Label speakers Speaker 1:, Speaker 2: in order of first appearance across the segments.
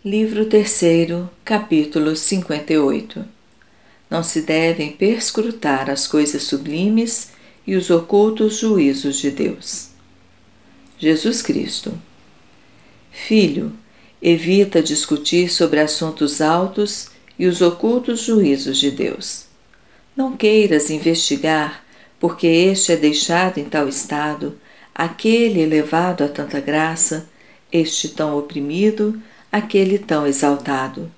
Speaker 1: Livro 3º, capítulo 58. Não se devem perscrutar as coisas sublimes e os ocultos juízos de Deus. Jesus Cristo. Filho, evita discutir sobre assuntos altos e os ocultos juízos de Deus. Não queiras investigar, porque este é deixado em tal estado, aquele elevado a tanta graça, este tão oprimido, aquele tão exaltado.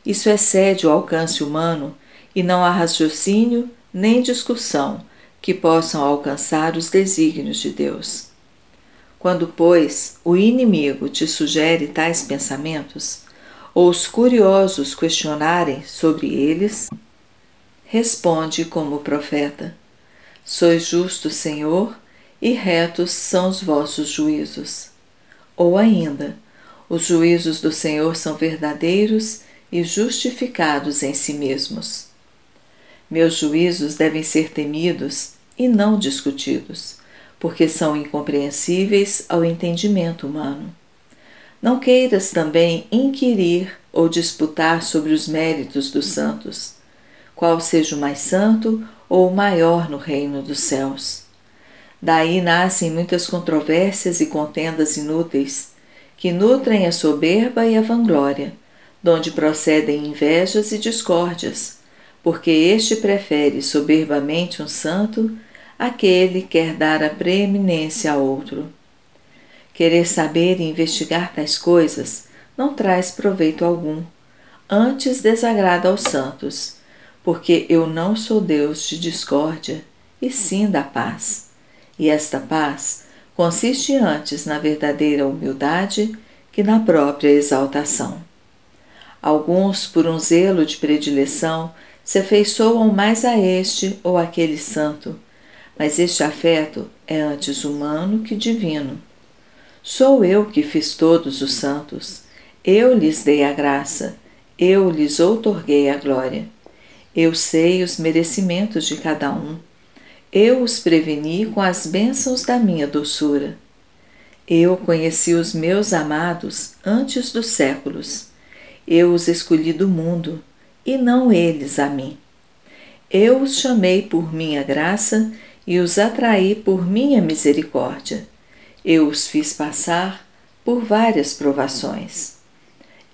Speaker 1: Isso excede o alcance humano e não há raciocínio nem discussão que possam alcançar os desígnios de Deus. Quando, pois, o inimigo te sugere tais pensamentos, ou os curiosos questionarem sobre eles, responde como profeta: Sois justo, Senhor, e retos são os vossos juízos. Ou ainda, os juízos do Senhor são verdadeiros e justificados em si mesmos. Meus juízos devem ser temidos e não discutidos, porque são incompreensíveis ao entendimento humano. Não queiras também inquirir ou disputar sobre os méritos dos santos, qual seja o mais santo ou o maior no reino dos céus. Daí nascem muitas controvérsias e contendas inúteis, que nutrem a soberba e a vanglória, donde procedem invejas e discórdias, porque este prefere soberbamente um santo, aquele quer dar a preeminência a outro. Querer saber e investigar tais coisas não traz proveito algum, antes desagrada aos santos, porque eu não sou Deus de discórdia, e sim da paz. E esta paz consiste antes na verdadeira humildade que na própria exaltação. Alguns, por um zelo de predileção, se afeiçoam mais a este ou aquele santo, mas este afeto é antes humano que divino. Sou eu que fiz todos os santos, eu lhes dei a graça, eu lhes outorguei a glória. Eu sei os merecimentos de cada um, eu os preveni com as bênçãos da minha doçura. Eu conheci os meus amados antes dos séculos. Eu os escolhi do mundo, e não eles a mim. Eu os chamei por minha graça e os atraí por minha misericórdia. Eu os fiz passar por várias provações.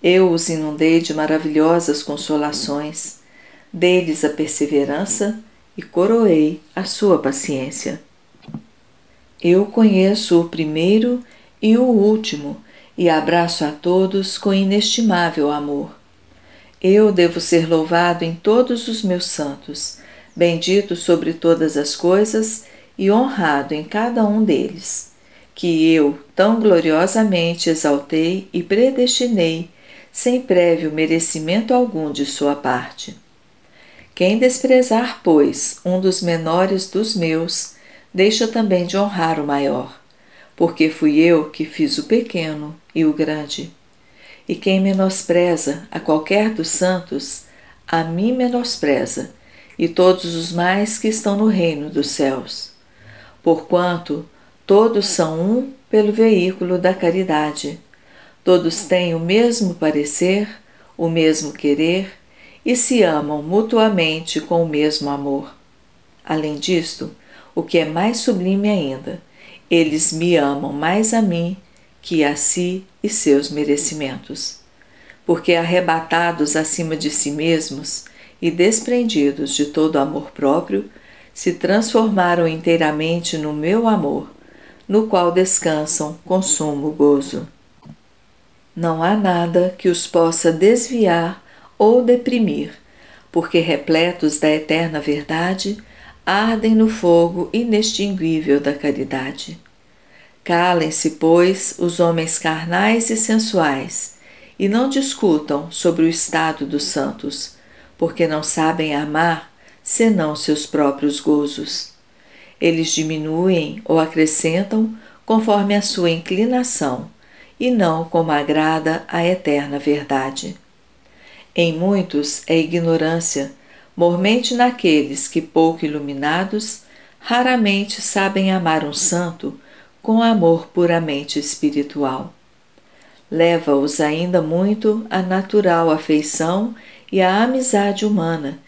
Speaker 1: Eu os inundei de maravilhosas consolações, dei-lhes a perseverança e coroei a sua paciência. Eu conheço o primeiro e o último e abraço a todos com inestimável amor. Eu devo ser louvado em todos os meus santos, bendito sobre todas as coisas e honrado em cada um deles, que eu tão gloriosamente exaltei e predestinei, sem prévio merecimento algum de sua parte. Quem desprezar, pois, um dos menores dos meus, deixa também de honrar o maior, porque fui eu que fiz o pequeno e o grande. E quem menospreza a qualquer dos santos, a mim menospreza, e todos os mais que estão no reino dos céus. Porquanto todos são um pelo veículo da caridade, todos têm o mesmo parecer, o mesmo querer, e se amam mutuamente com o mesmo amor. Além disto, o que é mais sublime ainda, eles me amam mais a mim que a si e seus merecimentos. Porque arrebatados acima de si mesmos e desprendidos de todo amor próprio, se transformaram inteiramente no meu amor, no qual descansam com sumo gozo. Não há nada que os possa desviar ou deprimir, porque repletos da eterna verdade, ardem no fogo inextinguível da caridade. Calem-se, pois, os homens carnais e sensuais, e não discutam sobre o estado dos santos, porque não sabem amar senão seus próprios gozos. Eles diminuem ou acrescentam conforme a sua inclinação, e não como agrada a eterna verdade. Em muitos é ignorância, mormente naqueles que, pouco iluminados, raramente sabem amar um santo com amor puramente espiritual. leva-os ainda muito à natural afeição e à amizade humana,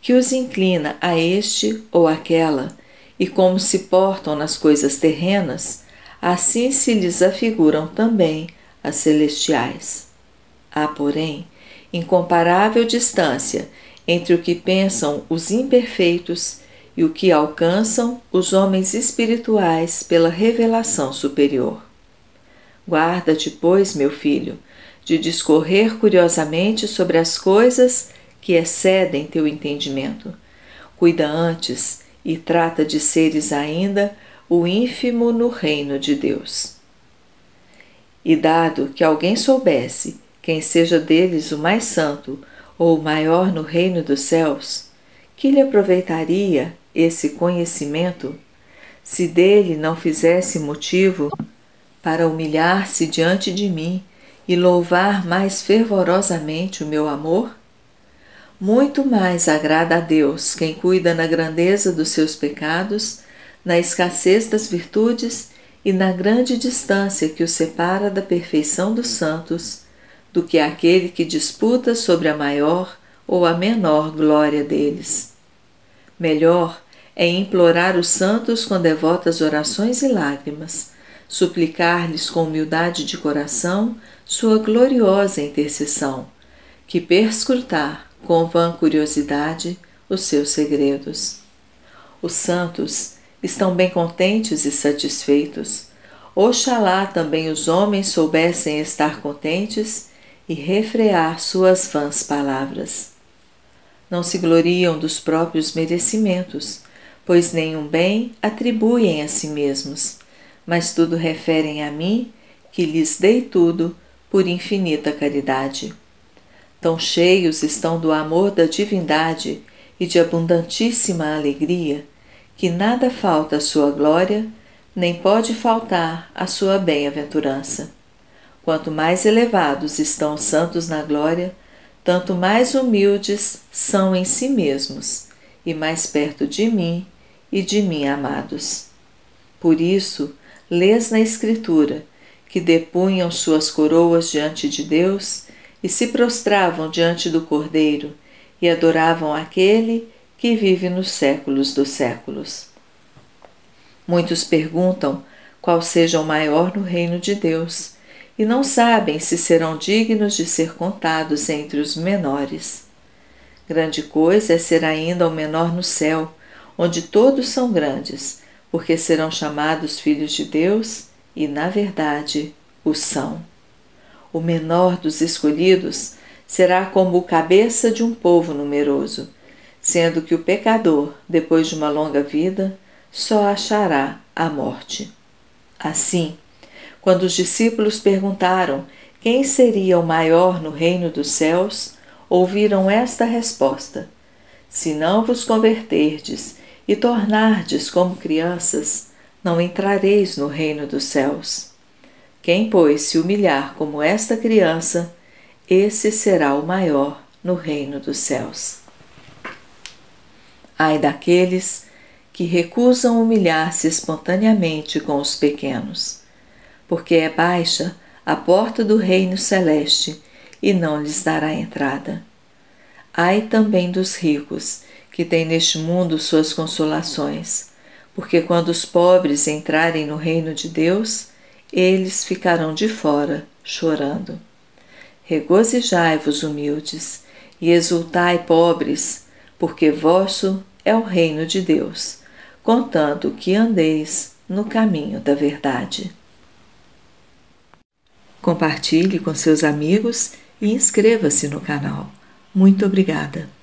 Speaker 1: que os inclina a este ou aquela, e como se portam nas coisas terrenas, assim se lhes afiguram também as celestiais. Há, porém, incomparável distância entre o que pensam os imperfeitos e o que alcançam os homens espirituais pela revelação superior. Guarda-te, pois, meu filho, de discorrer curiosamente sobre as coisas que excedem teu entendimento. Cuida antes e trata de seres ainda o ínfimo no reino de Deus. E dado que alguém soubesse quem seja deles o mais santo ou o maior no reino dos céus, que lhe aproveitaria esse conhecimento se dele não fizesse motivo para humilhar-se diante de mim e louvar mais fervorosamente o meu amor? Muito mais agrada a Deus quem cuida na grandeza dos seus pecados, na escassez das virtudes e na grande distância que o separa da perfeição dos santos, do que aquele que disputa sobre a maior ou a menor glória deles. Melhor é implorar os santos com devotas orações e lágrimas, suplicar-lhes com humildade de coração sua gloriosa intercessão, que perscrutar com vã curiosidade os seus segredos. Os santos estão bem contentes e satisfeitos. Oxalá também os homens soubessem estar contentes e refrear suas vãs palavras. Não se gloriam dos próprios merecimentos, pois nenhum bem atribuem a si mesmos, mas tudo referem a mim, que lhes dei tudo por infinita caridade. Tão cheios estão do amor da divindade e de abundantíssima alegria, que nada falta à sua glória, nem pode faltar à sua bem-aventurança. Quanto mais elevados estão os santos na glória, tanto mais humildes são em si mesmos, e mais perto de mim e de mim amados. Por isso, lês na Escritura, que depunham suas coroas diante de Deus e se prostravam diante do Cordeiro e adoravam aquele que vive nos séculos dos séculos. Muitos perguntam qual seja o maior no reino de Deus e não sabem se serão dignos de ser contados entre os menores. Grande coisa é ser ainda o menor no céu, onde todos são grandes, porque serão chamados filhos de Deus e, na verdade, o são. O menor dos escolhidos será como o cabeça de um povo numeroso, sendo que o pecador, depois de uma longa vida, só achará a morte. Assim, quando os discípulos perguntaram quem seria o maior no reino dos céus, ouviram esta resposta: se não vos converterdes e tornardes como crianças, não entrareis no reino dos céus. Quem, pois, se humilhar como esta criança, esse será o maior no reino dos céus. Ai daqueles que recusam humilhar-se espontaneamente com os pequenos, porque é baixa a porta do reino celeste e não lhes dará entrada. Ai também dos ricos, que têm neste mundo suas consolações, porque quando os pobres entrarem no reino de Deus, eles ficarão de fora, chorando. Regozijai-vos, humildes, e exultai, pobres, porque vosso é o reino de Deus, contanto que andeis no caminho da verdade. Compartilhe com seus amigos e inscreva-se no canal. Muito obrigada!